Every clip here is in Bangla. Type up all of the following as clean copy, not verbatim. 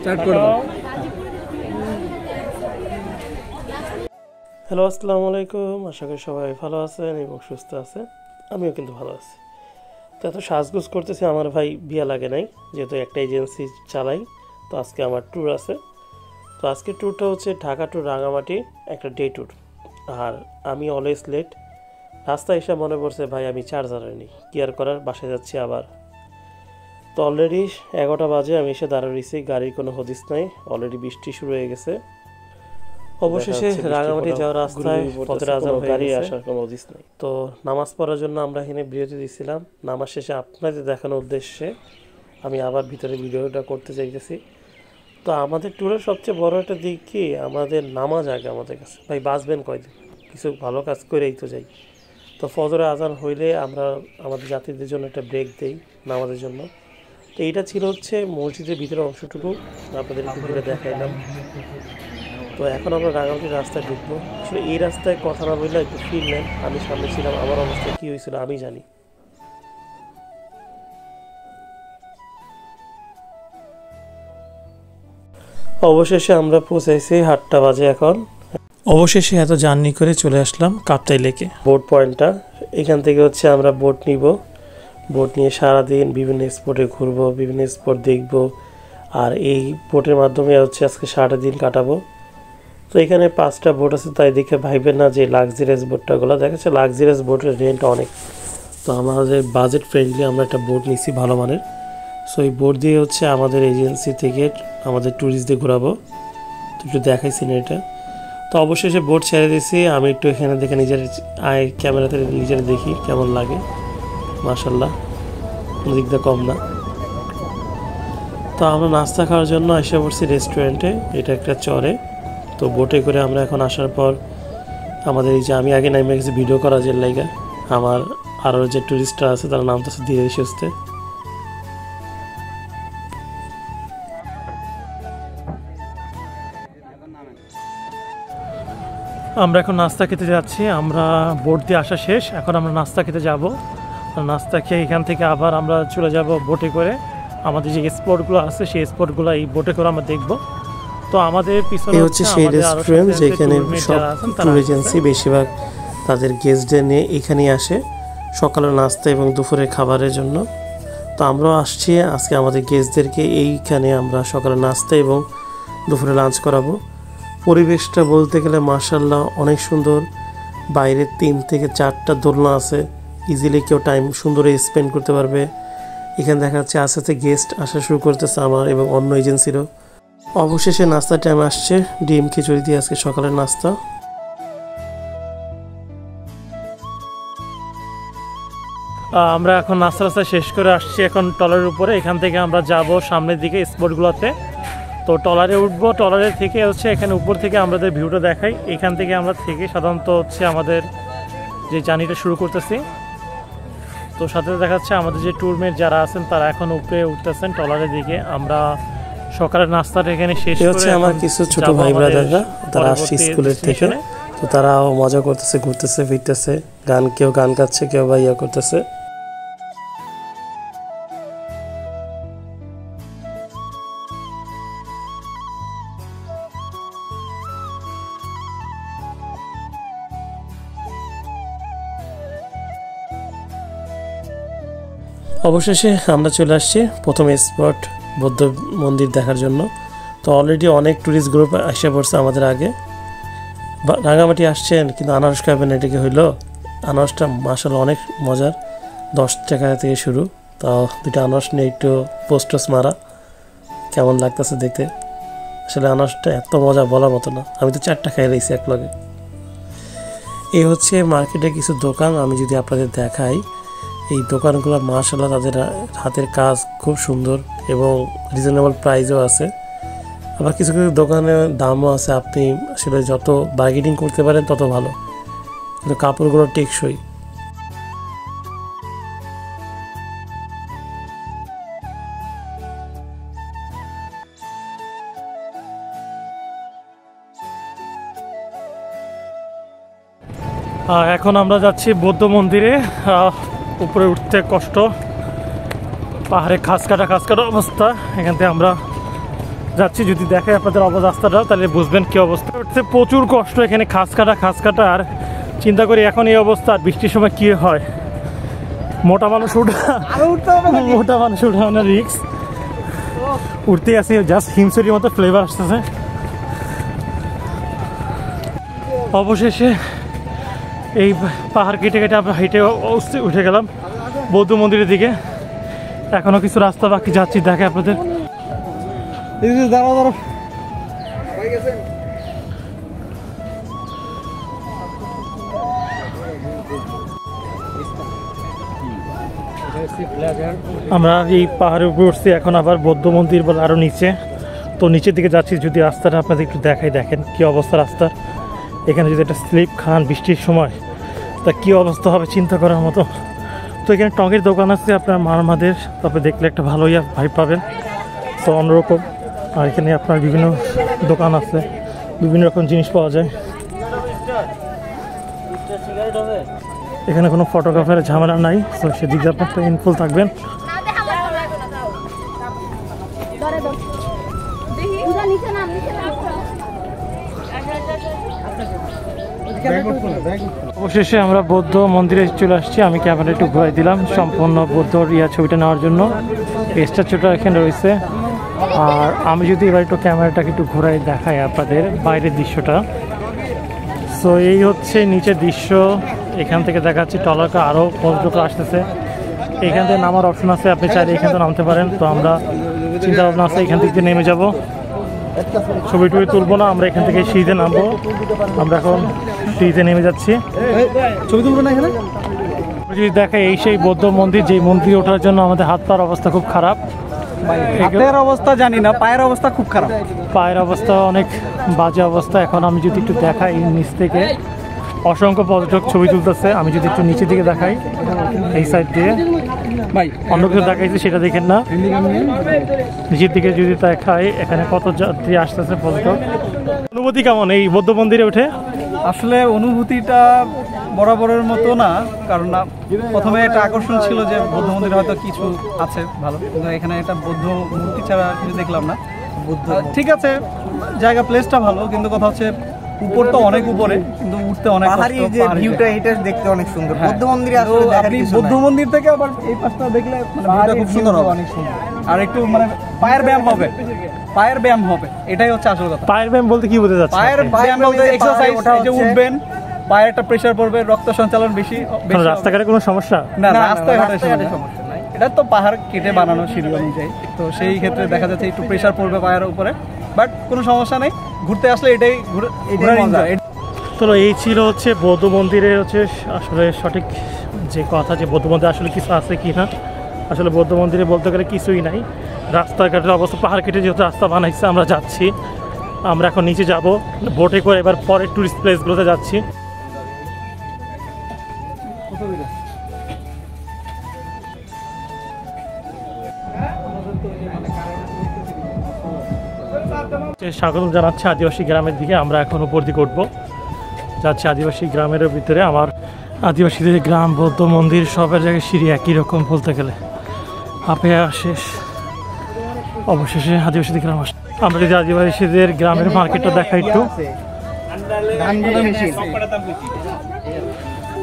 স্টার্ট করে দাও। হ্যালো, আসসালামু আলাইকুম। আশা করি সবাই ভালো আছেন এবং সুস্থ আছেন। আমিও কিন্তু ভালো আছি। তো এত সাজগোজ করতেছি, আমার ভাই বিয়া লাগে নাই, যেহেতু একটা এজেন্সি চালাই। তো আজকে আমার ট্যুর আছে। তো আজকের ট্যুরটা হচ্ছে ঢাকা টু রাঙামাটি, একটা ডে ট্যুর। আর আমি অলওয়েজ লেট। রাস্তায় এসে মনে পড়ছে ভাই আমি চার্জারে নেই, কি আর করার, বাসায় যাচ্ছি আবার। তো অলরেডি 11টা বাজে, আমি এসে দাঁড়িয়ে রয়েছি, গাড়ির কোনো হদিস নাই। অলরেডি বৃষ্টি শুরু হয়ে গেছে। অবশেষে রাঙামাটি যাওয়ার রাস্তায় পথের আজান গাড়ি আসার কোনো হদিস নেই। তো নামাজ পড়ার জন্য আমরা এখানে বিরতি দিয়েছিলাম। নামাজ শেষে আপনাদের দেখানোর উদ্দেশ্যে আমি আবার ভিতরে ভিডিওটা করতে চাইতেছি। তো আমাদের ট্যুরের সবচেয়ে বড় একটা দিক কি, আমাদের নামাজ আগে আমাদের কাছে। ভাই বাঁচবেন কয়দিন, কিছু ভালো কাজ করেই তো যাই। তো ফজরে আজান হইলে আমরা আমাদের যাত্রীদের জন্য একটা ব্রেক দেই নামাজের জন্য। তো এইটা ছিল হচ্ছে মসজিদের ভিতরে অংশটুকু, আপনাদের একটু ঘুরে দেখাইলাম। তো এখন আমরা রাঙামাটির রাস্তায় ঢুকবো। আসলে এই রাস্তায় কথা না বললে একটু ফিল নেন, আমি সামনে ছিলাম, আমার অবস্থা কী হয়েছিল আমি জানি। অবশেষে আমরা পৌঁছাইছি, 8টা বাজে এখন। অবশেষে এত জার্নি করে চলে আসলাম কাপ্তাই লেকে। বোট পয়েন্টটা, এখান থেকে হচ্ছে আমরা বোট নিব। বোট নিয়ে সারাদিন বিভিন্ন স্পটে ঘুরবো, বিভিন্ন স্পট দেখব। আর এই বোটের মাধ্যমে হচ্ছে আজকে সারাটা দিন কাটাবো। তো এখানে 5টা বোট আছে, তাই দেখে ভাইবেন না যে লাক্সারিয়াস বোটটাগুলো দেখা যাচ্ছে। লাক্সারিয়াস বোটের রেন্ট অনেক। তো আমাদের বাজেট ফ্রেন্ডলি আমরা একটা বোট নিচ্ছি ভালো মানের। সো এই বোট দিয়ে হচ্ছে আমাদের এজেন্সি থেকে আমাদের ট্যুরিস্টদের ঘোরাবো। তো একটু দেখাইছি না এটা। তো অবশেষে বোট ছেড়ে দিয়েছি। আমি একটু এখানে দেখে নিজের ক্যামেরাতে নিজের দেখি কেমন লাগে। মাশাল্লাহ, কোনো দিক দিয়ে কম না। তো আমরা নাস্তা খাওয়ার জন্য এসে পড়ছি রেস্টুরেন্টে, এটা একটা চরে। তো বোটে করে আমরা এখন আসার পর আমাদের এই যে আমি আগে নামে গেছি ভিডিও করা যে লাইগা, আমার আরও যে ট্যুরিস্টরা আছে তারা নামতেছে ধীরে সুস্থে। আমরা এখন নাস্তা খেতে যাচ্ছি। আমরা বোট দিয়ে আসা শেষ, এখন আমরা নাস্তা খেতে যাব। নাস্তা খেয়ে এখান থেকে আবার আমরা চলে যাব বোটে করে। আমাদের যে স্পটগুলো আছে সেই স্পটগুলো এই বোটে করে আমরা দেখব। তো আমাদের পিছনে হচ্ছে সেই রেস্টুরেন্ট যেখানে সব ট্যুর এজেন্সি বেশিরভাগ তাদের গেস্টদের নিয়ে এখানেই আসে সকালের নাস্তা এবং দুপুরের খাবারের জন্য। তো আমরাও আসছি আজকে আমাদের গেস্টদেরকে এইখানে আমরা সকালের নাস্তা এবং দুপুরে লাঞ্চ করাবো। পরিবেশটা বলতে গেলে মাশাআল্লাহ অনেক সুন্দর। বাইরে 3 থেকে 4টা দোলনা আছে, ইজিলি কেউ টাইম সুন্দর স্পেন্ড করতে পারবে। এখানে দেখা যাচ্ছে আস্তে আস্তে গেস্ট আসা শুরু করতেছে আমার এবং অন্য এজেন্সিরও। অবশেষে নাস্তার টাইম আসছে, ডিম খিচুড়ি দিয়ে আজকে সকালের নাস্তা। আমরা এখন নাস্তা শেষ করে আসছি এখন ট্রলারের উপরে। এখান থেকে আমরা যাব সামনের দিকে স্পটগুলোতে। তো ট্রলারে উঠবো, ট্রলারের থেকে হচ্ছে এখানে উপর থেকে আমাদের ভিউটা দেখাই। এখান থেকে আমরা থেকে সাধারণত হচ্ছে আমাদের যে জার্নিটা শুরু করতেছি। তো সাথে দেখাচ্ছে আমাদের যে ট্যুরমেট যারা আছেন তারা এখন উপরে উঠতেছেন ট্রলারের দিকে। আমরা সকালের নাস্তাটা এখানে শেষ করে আমার কিছু ছোট ভাই ব্রাদাররা তারা আসছে স্কুলের থেকে। তো তারাও মজা করতেছে, ঘুরতেছে ফিরতেছে, কেউ গান গাচ্ছে, কেউ বা ইয়া করতেছে। অবশেষে আমরা চলে আসছি প্রথম স্পট বৌদ্ধ মন্দির দেখার জন্য। তো অলরেডি অনেক ট্যুরিস্ট গ্রুপ এসে পড়ছে আমাদের আগে। রাঙামাটি আসছেন কিন্তু আনারস খাবেন, এটাকে হইলো আনারসটা মাশাআল্লাহ অনেক মজার, 10 টাকা থেকে শুরু। তো 2টা আনারস নিয়ে একটু পোস্টস মারা, কেমন লাগতেছে দেখতে। আসলে আনারসটা এত মজা বলার মতো না, আমি তো 4টা খাই রয়েছি এক লগে। এই হচ্ছে মার্কেটে কিছু দোকান, আমি যদি আপনাদের দেখাই এই দোকানগুলো মাশাআল্লাহ তাদের হাতের কাজ খুব সুন্দর এবং রিজনেবল প্রাইসও আছে। আবার কিছু কিছু দোকানে দামও আছে, আপনি আসলে যত বার্গেনিং করতে পারেন তত ভালো, কিন্তু কাপড়গুলো টেকসই। এখন আমরা যাচ্ছি বৌদ্ধ মন্দিরে। উপরে উঠতে কষ্ট, পাহাড়ে খাস কাটা অবস্থা। এখান থেকে আমরা যাচ্ছি, যদি দেখে আপনাদের অবস্থাটা তাহলে বুঝবেন কি অবস্থা হচ্ছে। প্রচুর কষ্ট এখানে, খাস কাটা। আর চিন্তা করি এখন এই অবস্থা, আর বৃষ্টির সময় কি হয়। মোটা মানুষ উঠা না রিক্স, উঠতে আসি জাস্ট হিমসুরির মতো ফ্লেভার আসতেছে। অবশেষে এই পাহাড় কেটে আমরা হেঁটে উঠে গেলাম বৌদ্ধ মন্দিরের দিকে। এখনো কিছু রাস্তা বাকি, যাচ্ছি, দেখে আপনাদের। আমরা এই পাহাড়ের উপর উঠছি, এখন আবার বৌদ্ধ মন্দির বলে আরো নিচে। তো নিচের দিকে যাচ্ছি, যদি রাস্তাটা আপনাদের একটু দেখাই, দেখেন কি অবস্থা রাস্তার। এখানে যদি একটা স্লিপ খান বৃষ্টির সময়, তা কী অবস্থা হবে চিন্তা করার মতো। তো এখানে টঙের দোকান আছে আপনার মারমাদের, তবে দেখলে একটা ভালোই ভাইব পাবেন, তো অন্যরকম। আর এখানে আপনার বিভিন্ন দোকান আছে, বিভিন্ন রকম জিনিস পাওয়া যায়। এখানে কোনো ফটোগ্রাফারের ঝামেলা নাই, তো সেদিকে আপনার ইনফুল থাকবেন। অবশেষে আমরা বৌদ্ধ মন্দিরে চলে আসছি। আমি ক্যামেরা একটু ঘুরাই দিলাম সম্পূর্ণ বৌদ্ধর ছবিটা নেওয়ার জন্য। স্ট্যাচুটা এখানে রয়েছে। আর আমি যদি এবার একটু ক্যামেরাটাকে একটু ঘুরাই দেখাই আপনাদের বাইরের দৃশ্যটা। সো এই হচ্ছে নিচের দৃশ্য। এখান থেকে দেখা যাচ্ছে টলাকা আরও পর্যটক আসতেছে। এখান থেকে নামার অপশন আছে, আপনি চাইলে এখান থেকে নামতে পারেন। তো আমরা চিন্তা ভাবনা আছে এখান থেকে নেমে যাব, ছবি টবি তুলবো না, আমরা এখান থেকে সিঁড়িতে নামবো। আমরা এখন সিঁড়িতে নেমে যাচ্ছি, ছবি তুলবো না এখানে। যদি দেখে এই সেই বৌদ্ধ মন্দির, যেই মন্দিরে ওঠার জন্য আমাদের হাত পার অবস্থা খুব খারাপ। হাতের অবস্থা জানি না, পায়ের অবস্থা খুব খারাপ। পায়ের অবস্থা অনেক বাজে অবস্থা। এখন আমি যদি একটু দেখাই, নিচ থেকে অসংখ্য পর্যটক ছবি তুলতেছে। আমি যদি একটু নিচের দিকে দেখাই, এই সাইড দিয়ে ভাই অন্য কিছু দেখাইছে সেটা দেখেন না, নিচের দিকে যদি দেখাই এখানে কত যাত্রী আসতেছে পর্যটক। অনুভূতি কেমন এই বৌদ্ধ মন্দিরে উঠে? আসলে অনুভূতিটা বরাবরের মতো না, কারণ প্রথমে একটা আকর্ষণ ছিল যে বৌদ্ধ মন্দিরে হয়তো কিছু আছে ভালো, কিন্তু এখানে একটা বৌদ্ধ মূর্তি ছাড়া কিছু দেখলাম না। ঠিক আছে, জায়গা প্লেসটা ভালো, কিন্তু কথা হচ্ছে উপর তো অনেক উপরে, কিন্তু উঠতে অনেক পাহাড়ি যে ভিউটা, এটা দেখতে অনেক সুন্দর। বৌদ্ধ মন্দিরে আসলে আপনি বৌদ্ধ মন্দির থেকে আবার এই পাশটা দেখলে ভিউটা খুব সুন্দর হবে, অনেক সুন্দর। আর একটু মানে পায়ের ব্যায়াম হবে, এটাই হচ্ছে আসল কথা। পায়ের ব্যায়াম বলতে কি বোঝা যাচ্ছে? পায়ের ব্যায়াম বলতে এক্সারসাইজ, এই যে উঠবেন, পায়ের একটা প্রেসার পড়বে, রক্ত সঞ্চালন বেশি। রাস্তাঘাটে কোনো সমস্যা না, রাস্তাঘাটে সমস্যা নাই। এটা তো পাহাড় কেটে বানানো সিঁড়ি অনুযায়ী, তো সেই ক্ষেত্রে দেখা যাচ্ছে একটু প্রেসার পড়বে পায়ের উপরে, বাট কোনো সমস্যা নেই। ঘুরতে আসলে এটাই এনজয়। তো এই ছিল হচ্ছে বৌদ্ধ মন্দিরে হচ্ছে আসলে সঠিক যে কথা, যে বৌদ্ধ মন্দিরে আসলে কিছু আছে কি না। আসলে বৌদ্ধ মন্দিরে বলতে গেলে কিছুই নাই। রাস্তাঘাটের অবস্থা, পাহাড় কেটে যেহেতু রাস্তা বানাইছে, আমরা যাচ্ছি। আমরা এখন নিচে যাব বোটে করে, এবার পরের টুরিস্ট প্লেসগুলোতে যাচ্ছি। স্বাগতম জানাচ্ছি আদিবাসী গ্রামের দিকে। আমরা এখন উপর দিকে উঠবো, যাচ্ছি আদিবাসী গ্রামের ভিতরে। আমার আদিবাসীদের গ্রাম, বৌদ্ধ মন্দির, সবের জায়গায় সিঁড়ি একই রকম বলতে গেলে। আপে শেষ, অবশেষে আদিবাসীদের গ্রাম আসে। আমরা যদি আদিবাসীদের গ্রামের মার্কেটটা দেখাই একটু।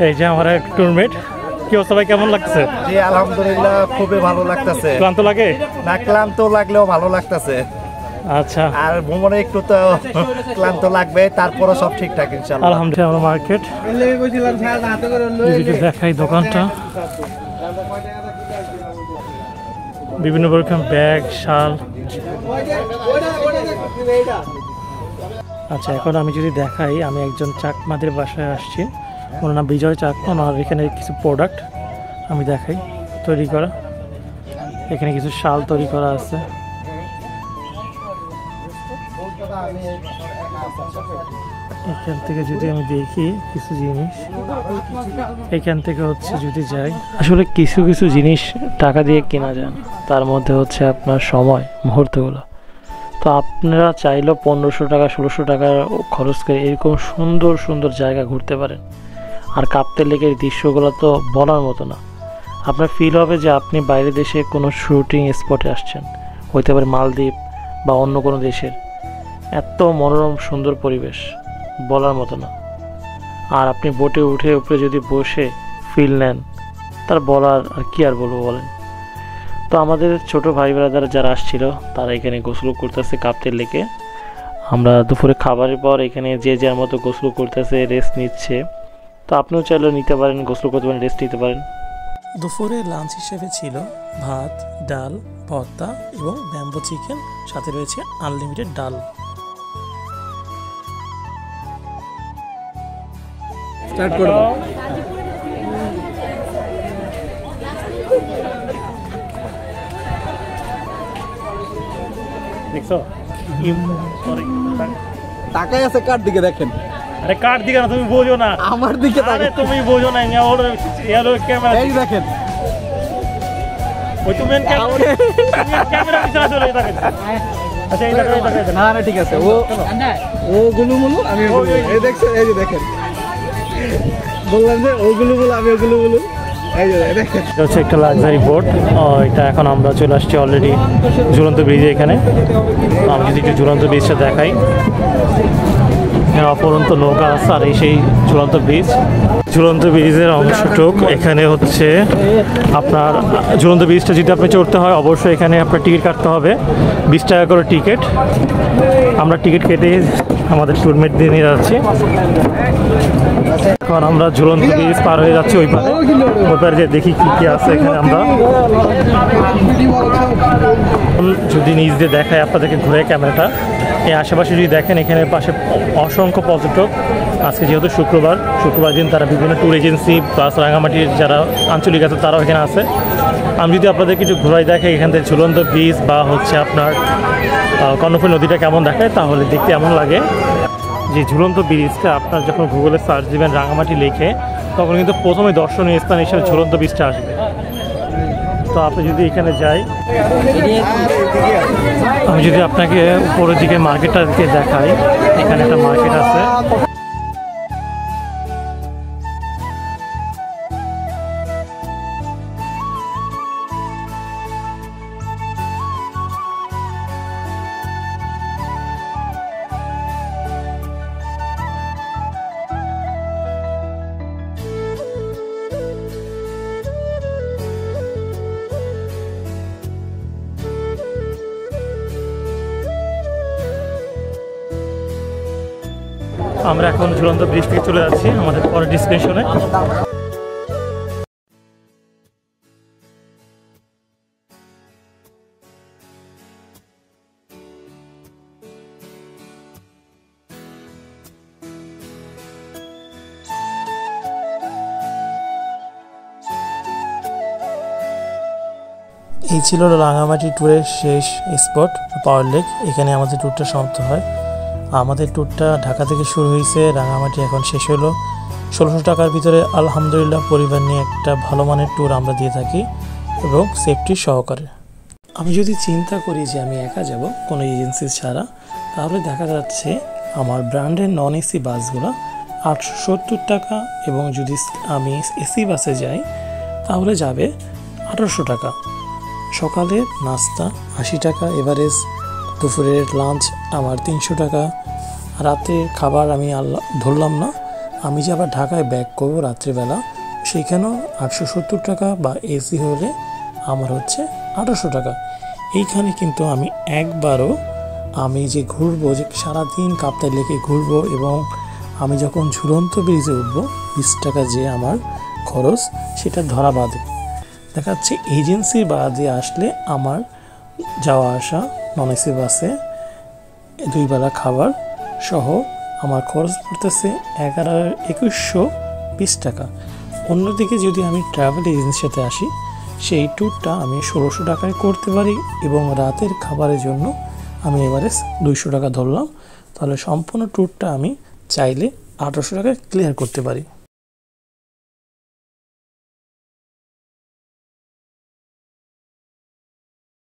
এই যে আমার এক টুরমেট। কি অবস্থা ভাই, কেমন লাগছে? জি আলহামদুলিল্লাহ, খুবই ভালো লাগতেছে। ক্লান্ত লাগে না? ক্লান্ত লাগলেও ভালো লাগতেছে। আচ্ছা, আর ভ্রমণে একটু তো ক্লান্ত লাগবে, তারপরে সব ঠিকঠাক ইনশাআল্লাহ। আলহামদুলিল্লাহ। আমরা মার্কেট দেখাই, দোকানটা বিভিন্ন রকম ব্যাগ, শাল। আচ্ছা, এখন আমি যদি দেখাই, আমি একজন চাকমাদের বাসায় আসছি, ওনার নাম বিজয় চাকমা। আর এখানে কিছু প্রোডাক্ট আমি দেখাই তৈরি করা। এখানে কিছু শাল তৈরি করা আছে। এখান থেকে যদি আমি দেখি কিছু জিনিস, এখান থেকে হচ্ছে যদি যাই, আসলে কিছু কিছু জিনিস টাকা দিয়ে কেনা যায় না, তার মধ্যে হচ্ছে আপনার সময়, মুহূর্তগুলো। তো আপনারা চাইলেও 1500 টাকা 1600 টাকা খরচ করে এরকম সুন্দর সুন্দর জায়গা ঘুরতে পারেন। আর কাপ্তে লেকের দৃশ্যগুলো তো বলার মতো না। আপনার ফিল হবে যে আপনি বাইরের দেশে কোনো শুটিং স্পটে আসছেন, হইতে পারে মালদ্বীপ, বা অন্য কোনো দেশের। এত মনোরম সুন্দর পরিবেশ বলার মতো না। আর আপনি বোটে উঠে উপরে যদি বসে ফিল নেন, তার বলার আর কি আর বলবো বলেন। তো আমাদের ছোট ভাই ব্রাদার যারা আসছিল তারা এখানে গোসল করতেছে কাপ্তের লেকে। আমরা দুপুরে খাবারের পর এখানে যে যার মতো গোসল করতেছে, রেস্ট নিচ্ছে। তো আপনিও চাইলেও নিতে পারেন, গোসল করতে পারেন, রেস্ট নিতে পারেন। দুপুরে লাঞ্চ হিসেবে ছিল ভাত, ডাল, ভর্তা এবং ব্যাম্বো চিকেন, সাথে রয়েছে আনলিমিটেড ডাল। স্টার্ট করব। দেখছো তাকাই আছে কার দিকে দেখেন? আরে কার দিকে না, তুমি বোঝো না। আমার দিকে আরে তুমি বোঝো না, আমি ওর ক্যামেরা এই দেখেন। ওই তুমি ক্যামেরা পিছনে চলে দেখেন। আচ্ছা এই দেখো, না না ঠিক আছে, ও গুলুমুলু আমি এই দেখছেন, এই যে দেখেন, বললাম যে ও গুলুমুলু আমি ও গুলুমুলু। এই যে দেখেন, এটা হচ্ছে একটা লাক্সারি বোট। এটা এখন আমরা চলে আসছি অলরেডি ঝুলন্ত ব্রিজে। এখানে আমি যদি একটু ঝুলন্ত ব্রিজটা দেখাই, অপরন্ত নৌকা আছে আর এই সেই ঝুলন্ত ব্রিজ। ঝুলন্ত ব্রিজের অংশটুক এখানে হচ্ছে আপনার ঝুলন্ত ব্রিজটা যদি আপনি চড়তে হয় অবশ্যই এখানে আপনার টিকিট কাটতে হবে, 20 টাকা করে টিকিট। আমরা টিকিট কেটে আমাদের ট্যুরমেট দিয়ে নিয়ে যাচ্ছি। এখন আমরা ঝুলন্ত ব্রিজ পার হয়ে যাচ্ছি ওই পারে যে দেখি কি কি আছে এখানে। আমরা যদি নিজ দিয়ে দেখায় আপনাদেরকে ঘুরে ক্যামেরাটা, এই আশেপাশে যদি দেখেন এখানে পাশে অসংখ্য পর্যটক। আজকে যেহেতু শুক্রবার দিন তারা বিভিন্ন ট্যুর এজেন্সি প্লাস রাঙামাটির যারা আঞ্চলিক আছে তারাও এখানে আছে। আমি যদি আপনাদের কিছু ঘোরাই দেখে এখান থেকে ঝুলন্ত ব্রিজ বা হচ্ছে আপনার কর্ণফুলী নদীটা কেমন দেখায়, তাহলে দেখতে এমন লাগে যে ঝুলন্ত ব্রিজটা আপনার যখন গুগলে সার্চ দেবেন রাঙামাটি লেখে, তখন কিন্তু প্রথমে দর্শনীয় স্থান হিসেবে ঝুলন্ত ব্রিজটা আসবে। তো আপনি যদি এখানে যাই, আমি যদি আপনাকে উপরের দিকে মার্কেটটাকে দেখাই, এখানে একটা মার্কেট আছে। আমরা এখন ঝুলন্ত ব্রিজ থেকে চলে যাচ্ছি আমাদের পরের ডেস্টিনেশনে। এই ছিল রাঙামাটি ট্যুরের শেষ স্পট পাওয়ার লেক। এখানে আমাদের ট্যুরটা সমাপ্ত হয়। আমাদের ট্যুরটা ঢাকা থেকে শুরু হয়েছে, রাঙামাটি এখন শেষ হলো। 1600 টাকার ভিতরে আলহামদুলিল্লাহ পরিবার নিয়ে একটা ভালো মানের ট্যুর আমরা দিয়ে থাকি এবং সেফটি সহকারে। আমি যদি চিন্তা করি যে আমি একা যাব কোনো এজেন্সি ছাড়া, তাহলে দেখা যাচ্ছে আমার ব্র্যান্ডের নন এসি বাসগুলো 870 টাকা, এবং যদি আমি এসি বাসে যাই তাহলে যাবে 1800 টাকা। সকালের নাস্তা 80 টাকা এভারেজ, দুপুরের লাঞ্চ আমার 300 টাকা, রাতের খাবার আমি ধরলাম না। আমি যে আবার ঢাকায় ব্যাক করবো রাত্রিবেলা, সেইখানেও 870 টাকা, বা এসি হলে আমার হচ্ছে 1800 টাকা। এইখানে কিন্তু আমি একবারও আমি যে ঘুরবো, যে সারাদিন কাপ্তাই লেকে ঘুরবো এবং আমি যখন ঝুলন্ত ব্রিজে উঠবো 20 টাকা যে আমার খরচ, সেটা ধরা বাদে। দেখাচ্ছে এজেন্সি বাদে আসলে আমার যাওয়া আসা নন এসি বাসে 2 বেলা খাবার সহ আমার খরচ পড়তেছে 2120 টাকা। অন্যদিকে যদি আমি ট্রাভেল এজেন্সির সাথে আসি, সেই ট্যুরটা আমি 1600 টাকায় করতে পারি এবং রাতের খাবারের জন্য আমি এভারেজ 200 টাকা ধরলাম, তাহলে সম্পূর্ণ ট্যুরটা আমি চাইলে 1800 টাকায় ক্লিয়ার করতে পারি।